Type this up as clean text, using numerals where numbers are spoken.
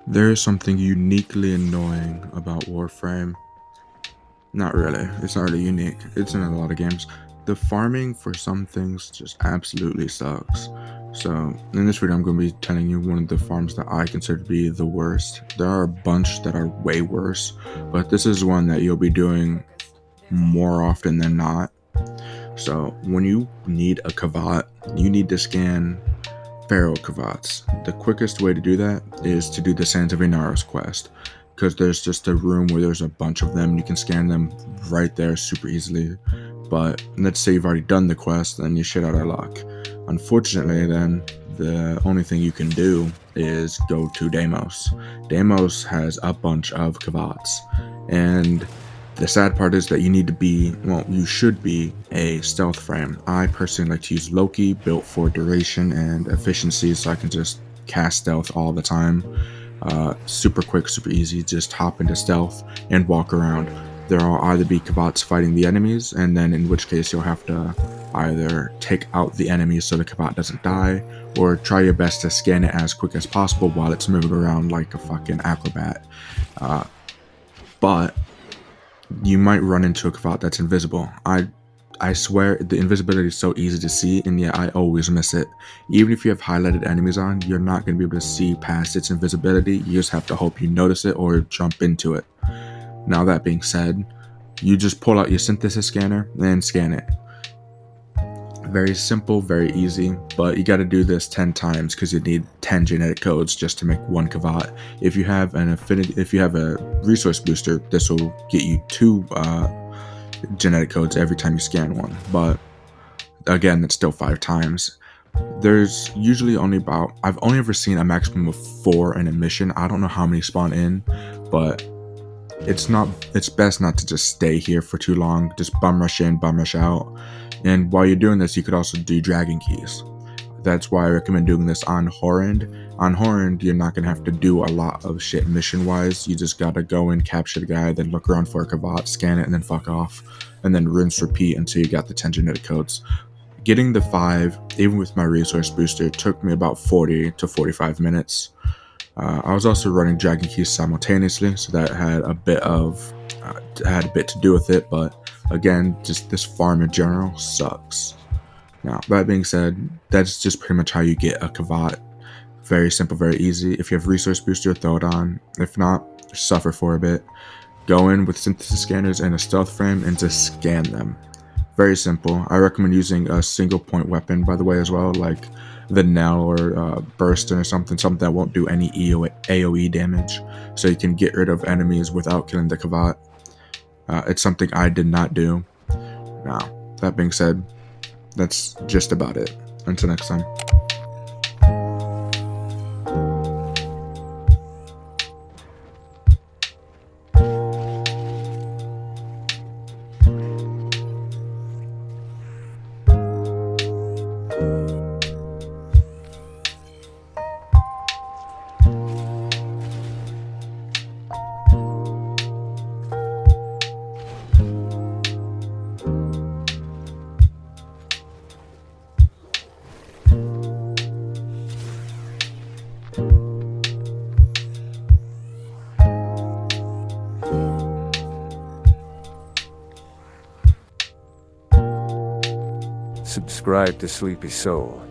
There is something uniquely annoying about Warframe. Not really. It's not really unique. It's in a lot of games. The farming for some things just absolutely sucks. So, in this video, I'm going to be telling you one of the farms that I consider to be the worst. There are a bunch that are way worse, but this is one that you'll be doing more often than not. So, when you need a Kavat, you need to scan Pharaoh Kavats. The quickest way to do that is to do the Sands of Inaros quest, because there's just a room where there's a bunch of them. You can scan them right there super easily. But let's say you've already done the quest, then you shit out of luck. Unfortunately, then the only thing you can do is go to Deimos. Deimos has a bunch of Kavats, and the sad part is that you need to be, well, you should be a stealth frame. I personally like to use Loki, built for duration and efficiency, so I can just cast stealth all the time. Super quick, super easy. Just hop into stealth and walk around. There will either be Kavats fighting the enemies, and then in which case you'll have to either take out the enemies so the Kavat doesn't die, or try your best to scan it as quick as possible while it's moving around like a fucking acrobat. But you might run into a Kavat that's invisible. I swear the invisibility is so easy to see, and yet I always miss it. Even if you have highlighted enemies on, you're not going to be able to see past its invisibility. You just have to hope you notice it or jump into it. Now that being said, you just pull out your synthesis scanner and scan it. Very simple, very easy, but you got to do this 10 times because you need 10 genetic codes just to make one Kavat. If you have if you have a resource booster, this will get you 2 genetic codes every time you scan one. But again, that's still 5 times. There's usually only about, I've only ever seen a maximum of 4 in a mission. I don't know how many spawn in, but it's best not to just stay here for too long. Just bum rush in, bum rush out. And while you're doing this, you could also do dragon keys. That's why I recommend doing this on Horrend. On Horrend, you're not going to have to do a lot of shit mission-wise. You just got to go and capture the guy, then look around for a Kavat, scan it, and then fuck off. And then rinse, repeat until you got the 10 genetic codes. Getting the 5, even with my resource booster, took me about 40 to 45 minutes. I was also running dragon keys simultaneously, so that had a bit to do with it. But again, just this farm in general sucks. Now, that being said, that's just pretty much how you get a Kavat. Very simple, very easy. If you have resource booster, throw it on. If not, suffer for a bit. Go in with synthesis scanners and a stealth frame and just scan them. Very simple. I recommend using a single point weapon, by the way, as well, like the Nell or Burstin or something that won't do any AoE damage, so you can get rid of enemies without killing the Kavat. It's something I did not do. Now, that being said, that's just about it. Until next time. Subscribe to Sleepy Soul.